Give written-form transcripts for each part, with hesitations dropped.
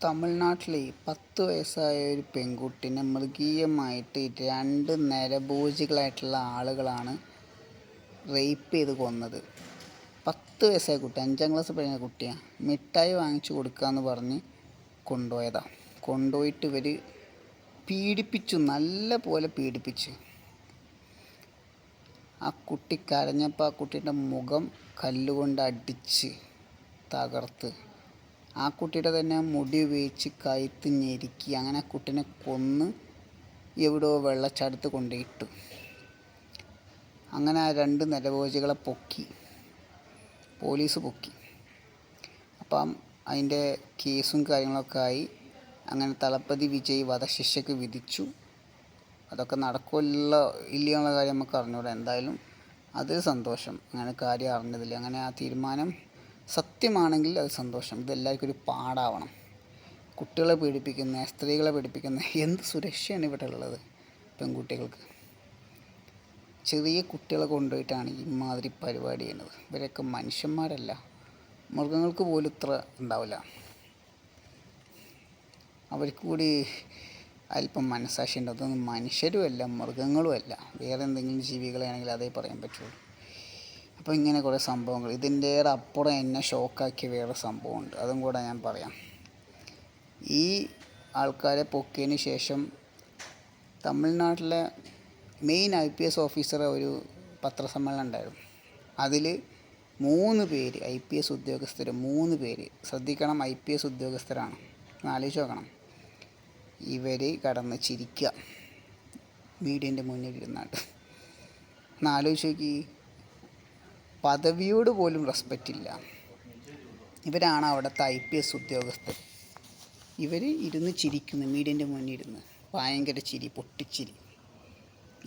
തമിഴ്നാട്ടിലെ 10 വയസ്സായ ഒരു പെൺകുട്ടിനെ മൃഗീയമായിട്ട് 2 നരഭോജികളായിട്ടുള്ള ആളുകളാണ് റേപ്പ് ചെയ്ത് കൊന്നത്. 10 വയസ്സായ കുട്ടി, 5ാം ക്ലാസ് പഠിക്കുന്ന കുട്ടിയാണ്. മിഠായി വാങ്ങിച്ചു കൊടുക്കാമെന്ന് പറഞ്ഞ് കൊണ്ടുപോയതാണ്. കൊണ്ടുപോയിട്ട് ഇവർ പീഡിപ്പിച്ചു, നല്ല പോലെ പീഡിപ്പിച്ച്. ആ കുട്ടി കരഞ്ഞപ്പോൾ ആ കുട്ടിയുടെ മുഖം കല്ലുകൊണ്ട് അടിച്ച് തകർത്ത്, ആ കുട്ടിയുടെ തന്നെ മുടി ഉപയോഗിച്ച് കഴുത്ത് ഞെരുക്കി, അങ്ങനെ ആ കുട്ടീനെ കൊന്ന് എവിടെയോ വെള്ളച്ചാട്ടത്ത് കൊണ്ടുപോയിട്ടു. അങ്ങനെ ആ 2 നരഭോജികളെ പോലീസ് പൊക്കി. അപ്പം അതിൻ്റെ കേസും കാര്യങ്ങളൊക്കെ ആയി. അങ്ങനെ തളപതി വിജയ് വധശിക്ഷയ്ക്ക് വിധിച്ചു. അതൊക്കെ നടക്കുമല്ലോ ഇല്ലയോ എന്നുള്ള കാര്യം നമുക്ക് അറിഞ്ഞൂടാ. എന്തായാലും അത് സന്തോഷം, അങ്ങനെ കാര്യം അറിഞ്ഞതിൽ. അങ്ങനെ ആ തീരുമാനം സത്യമാണെങ്കിൽ അത് സന്തോഷം. ഇതെല്ലാവർക്കും ഒരു പാഠാവണം. കുട്ടികളെ പീഡിപ്പിക്കുന്ന, സ്ത്രീകളെ പീഡിപ്പിക്കുന്ന എന്ത് സുരക്ഷയാണ് ഇവിടെ ഉള്ളത് പെൺകുട്ടികൾക്ക്? ചെറിയ കുട്ടികളെ കൊണ്ടുപോയിട്ടാണ് ഇമാതിരി പരിപാടി ചെയ്യുന്നത്. ഇവരൊക്കെ മനുഷ്യന്മാരല്ല, മൃഗങ്ങൾക്ക് പോലും ഇത്ര ഉണ്ടാവില്ല. അവർക്ക് കൂടി അല്പം മനസ്സാക്ഷി ഉണ്ട്. അതൊന്നും മനുഷ്യരുമല്ല, മൃഗങ്ങളുമല്ല, വേറെ എന്തെങ്കിലും ജീവികളാണെങ്കിൽ അതേ പറയാൻ പറ്റുള്ളൂ. അപ്പോൾ ഇങ്ങനെ കുറേ സംഭവങ്ങൾ. ഇതിൻ്റെ അപ്പുറം എന്നെ ഷോക്കാക്കിയ വേറെ സംഭവമുണ്ട്, അതും കൂടെ ഞാൻ പറയാം. ഈ ആൾക്കാരെ പൊക്കിയതിന് ശേഷം തമിഴ്നാട്ടിലെ മെയിൻ IPS ഓഫീസറെ ഒരു പത്രസമ്മേളനം ഉണ്ടായിരുന്നു. അതിൽ 3 പേര് IPS ഉദ്യോഗസ്ഥർ, 3 പേര്, ശ്രദ്ധിക്കണം, IPS ഉദ്യോഗസ്ഥരാണ്. ആലോചിച്ച് നോക്കണം. ഇവർ കടന്ന് ചിരിക്കുക മീഡിയൻ്റെ മുന്നിൽ ഇരുന്നാട്ട്. ആലോചിച്ച് നോക്കി, പദവിയോട് പോലും റെസ്പെക്റ്റ് ഇല്ല. ഇവരാണ് അവിടുത്തെ IPS ഉദ്യോഗസ്ഥർ. ഇവർ ഇരുന്ന് ചിരിക്കുന്നു മീഡിയൻ്റെ മുന്നിൽ ഇരുന്ന്, ഭയങ്കര ചിരി, പൊട്ടിച്ചിരി.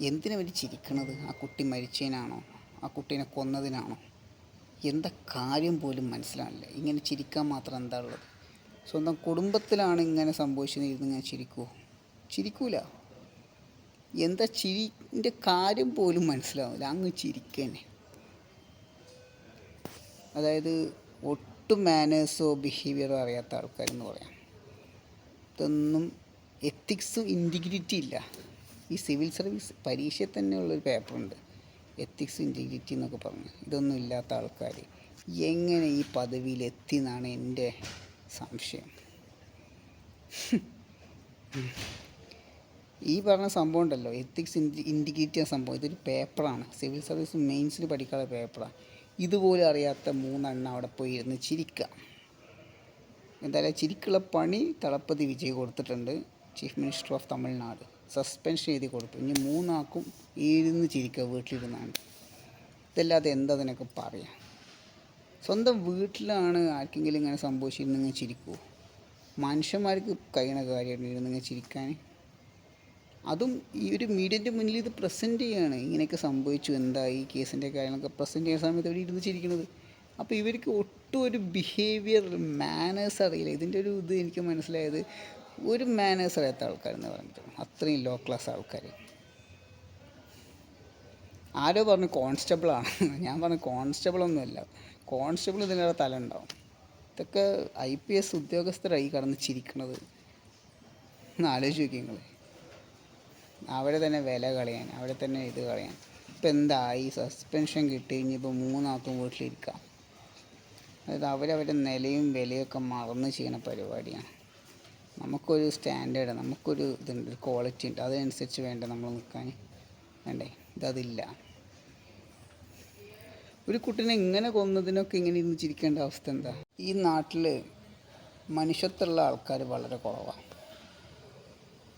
എന്തിനവർ ചിരിക്കണത്? ആ കുട്ടി മരിച്ചതിനാണോ? ആ കുട്ടീനെ കൊന്നതിനാണോ? എന്താ കാര്യം പോലും മനസ്സിലാവില്ല. ഇങ്ങനെ ചിരിക്കാൻ മാത്രം എന്താ ഉള്ളത്? സ്വന്തം കുടുംബത്തിലാണ് ഇങ്ങനെ സംഭവിച്ചതിരുന്ന് ഇങ്ങനെ ചിരിക്കൂല. എന്താ ചിരിൻ്റെ കാര്യം പോലും മനസ്സിലാവില്ല, അങ്ങ് ചിരിക്കന്നെ. അതായത് ഒട്ടും മാനേഴ്സോ ബിഹേവിയറോ അറിയാത്ത ആൾക്കാരെന്ന് പറയാം. ഇതൊന്നും എത്തിക്സും ഇൻറ്റിഗ്രിറ്റി ഇല്ല. ഈ സിവിൽ സർവീസ് പരീക്ഷയിൽ തന്നെയുള്ളൊരു പേപ്പറുണ്ട്, എത്തിക്സ് ഇൻറ്റിഗ്രിറ്റി എന്നൊക്കെ പറഞ്ഞ്. ഇതൊന്നും ഇല്ലാത്ത ആൾക്കാർ എങ്ങനെ ഈ പദവിയിലെത്തി എന്നാണ് എൻ്റെ സംശയം. ഈ പറഞ്ഞ സംഭവം ഉണ്ടല്ലോ, എത്തിക്സ് ഇൻറ്റിഗ്രിറ്റി എന്ന സംഭവം, ഇതൊരു പേപ്പറാണ്. സിവിൽ സർവീസ് മെയിൻസിൽ പഠിക്കാനുള്ള പേപ്പറാണ്. ഇതുപോലും അറിയാത്ത 3 എണ്ണം അവിടെ പോയി ഇരുന്ന് ചിരിക്കുക. എന്തായാലും ചിരിക്കുള്ള പണി തളപതി വിജയ് കൊടുത്തിട്ടുണ്ട്, chief minister of Tamil Nadu. Suspension എഴുതി കൊടുത്തു. ഇനി 3 ആൾക്കും ഇരുന്ന് ചിരിക്കുക വീട്ടിലിരുന്നാണ്. ഇതല്ലാതെ എന്താ അതിനൊക്കെ പറയാം? സ്വന്തം വീട്ടിലാണ് ആർക്കെങ്കിലും ഇങ്ങനെ സംഭവിച്ചിരുന്നെങ്കിൽ ചിരിക്കുമോ? മനുഷ്യന്മാർക്ക് കഴിയണ കാര്യമാണ് ഇരുന്നിങ്ങനെ ചിരിക്കാൻ. അതും ഈ ഒരു മീഡിയൻ്റെ മുന്നിൽ ഇത് പ്രസൻറ്റ് ചെയ്യുകയാണ്. ഇങ്ങനെയൊക്കെ സംഭവിച്ചു, എന്തായി, കേസിൻ്റെ കാര്യങ്ങളൊക്കെ പ്രസൻറ്റ് ചെയ്യുന്ന സമയത്ത് അവർ ഇരുന്ന് ചിരിക്കുന്നത്. അപ്പോൾ ഇവർക്ക് ഒട്ടും ഒരു ബിഹേവിയർ, മാനേഴ്സ് അറിയില്ല. ഇതിൻ്റെ ഒരു ഇത് എനിക്ക് മനസ്സിലായത്, ഒരു മാനേഴ്സ് അറിയാത്ത ആൾക്കാരെന്ന് പറഞ്ഞിട്ട്, അത്രയും ലോ ക്ലാസ് ആൾക്കാർ. ആരോ പറഞ്ഞു കോൺസ്റ്റബിളാണ്, ഞാൻ പറഞ്ഞു കോൺസ്റ്റബിളൊന്നുമല്ല, കോൺസ്റ്റബിൾ ഇതിനേറെ തല ഉണ്ടാവും. ഇതൊക്കെ IPS ഉദ്യോഗസ്ഥരായി കടന്ന് ചിരിക്കണത് ഒന്ന് ആലോചിച്ച് നോക്കി നിങ്ങൾ. അവരെ തന്നെ വില കളയാൻ, അവരെ തന്നെ ഇത് കളയാൻ. ഇപ്പം എന്തായി, സസ്പെൻഷൻ കിട്ടി, ഇനിയിപ്പോൾ 3 ആൾക്കും വീട്ടിലിരിക്കാം. അതായത് അവരവരുടെ നിലയും വിലയൊക്കെ മറന്ന് ചെയ്യുന്ന പരിപാടിയാണ്. നമുക്കൊരു സ്റ്റാൻഡേർഡ്, നമുക്കൊരു ഇതുണ്ട്, ഒരു ക്വാളിറ്റി ഉണ്ട്, അതനുസരിച്ച് വേണ്ട നമ്മൾ നിൽക്കാൻ, വേണ്ടേ? ഇതതില്ല. ഒരു കുട്ടീനെ ഇങ്ങനെ കൊന്നതിനൊക്കെ ഇങ്ങനെ ഇരുന്ന് ചിരിക്കേണ്ട അവസ്ഥ എന്താ? ഈ നാട്ടിൽ മനുഷ്യത്വമുള്ള ആൾക്കാർ വളരെ കുറവാണ്.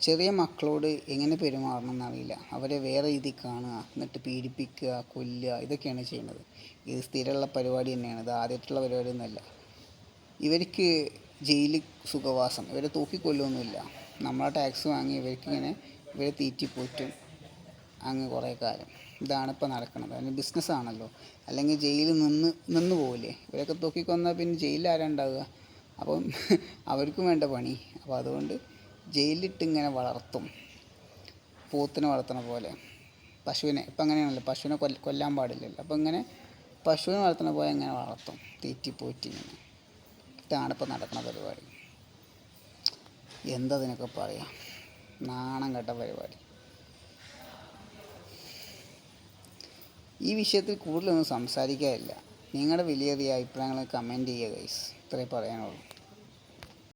ചെറിയ മക്കളോട് എങ്ങനെ പെരുമാറണം എന്നറിയില്ല. അവരെ വേറെ രീതിയിൽ കാണുക, എന്നിട്ട് പീഡിപ്പിക്കുക, കൊല്ലുക, ഇതൊക്കെയാണ് ചെയ്യുന്നത്. ഇത് സ്ഥിരമുള്ള പരിപാടി തന്നെയാണ്, ഇത് ആദ്യമായിട്ടുള്ള പരിപാടിയൊന്നുമല്ല. ഇവർക്ക് ജയിലിൽ സുഖവാസം, ഇവരെ തൂക്കിക്കൊല്ലൊന്നുമില്ല. നമ്മളെ ടാക്സ് വാങ്ങി ഇവർക്കിങ്ങനെ ഇവരെ തീറ്റിപ്പോറ്റും അങ്ങ് കുറേ കാലം. ഇതാണിപ്പോൾ നടക്കുന്നത്. അതിന് ബിസിനസ്സാണല്ലോ. അല്ലെങ്കിൽ ജയിലിൽ നിന്ന് പോകില്ലേ? ഇവരൊക്കെ തൂക്കിക്കൊന്നാൽ പിന്നെ ജയിലിൽ ആരാ ഉണ്ടാവുക? അപ്പം അവർക്കും വേണ്ട പണി. അപ്പോൾ അതുകൊണ്ട് ജയിലിലിട്ട് ഇങ്ങനെ വളർത്തും, പോത്തിനെ വളർത്തണ പോലെ. പശുവിനെ ഇപ്പം അങ്ങനെയാണല്ലോ, പശുവിനെ കൊല്ലാൻ പാടില്ലല്ലോ. അപ്പോൾ ഇങ്ങനെ പശുവിനെ വളർത്തണ പോലെ ഇങ്ങനെ വളർത്തും, തീറ്റിപ്പോറ്റി. ഇങ്ങനെ ഇതാണിപ്പോൾ നടക്കുന്ന പരിപാടി. എന്താ അതിനൊക്കെ പറയാം, നാണം കെട്ട പരിപാടി. ഈ വിഷയത്തിൽ കൂടുതലൊന്നും സംസാരിക്കാനില്ല. നിങ്ങളുടെ വിലയേറിയ അഭിപ്രായങ്ങൾ കമൻറ്റ് ചെയ്യുക ഗൈസ്. ഇത്രേ പറയാനുള്ളൂ.